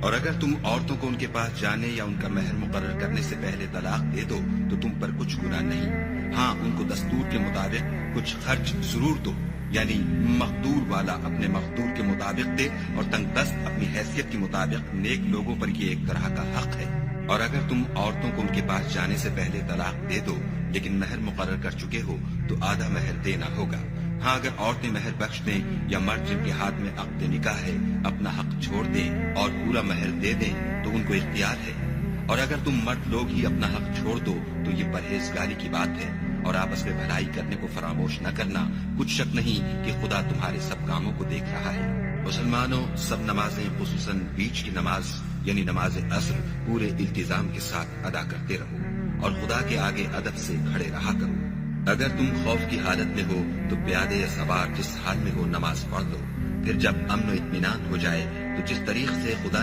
اور اگر تم عورتوں کو ان کے پاس جانے یا ان کا مہر مقرر کرنے سے پہلے طلاق دے دو تو تم پر کچھ گناہ نہیں، ہاں ان کو دستور کے مطابق کچھ خرچ ضرور دو، یعنی مقدور والا اپنے مقدور کے مطابق دے اور تنگ دست اپنی حیثیت کے مطابق۔ نیک لوگوں پر یہ ایک طرح کا حق ہے۔ اور اگر تم عورتوں کو ان کے پاس جانے سے پہلے طلاق دے دو لیکن مہر مقرر کر چکے ہو تو آدھا مہر دینا ہوگا۔ ہاں اگر عورتیں مہر بخش دیں یا مرد جن کے ہاتھ میں عقد نکاح ہے اپنا حق چھوڑ دیں اور پورا مہر دے دیں تو ان کو اختیار ہے۔ اور اگر تم مرد لوگ ہی اپنا حق چھوڑ دو تو یہ پرہیزگاری کی بات ہے، اور آپس میں بھلائی کرنے کو فراموش نہ کرنا، کچھ شک نہیں کہ خدا تمہارے سب کاموں کو دیکھ رہا ہے۔ مسلمانوں، سب نمازیں خصوصاً بیچ کی نماز یعنی نماز عصر پورے التزام کے ساتھ ادا کرتے رہو اور خدا کے آگے ادب سے کھڑے رہا کرو۔ اگر تم خوف کی حالت میں ہو تو پیادے یا سوار جس حال میں ہو نماز پڑھ لو، پھر جب امن و اطمینان ہو جائے تو جس طریق سے خدا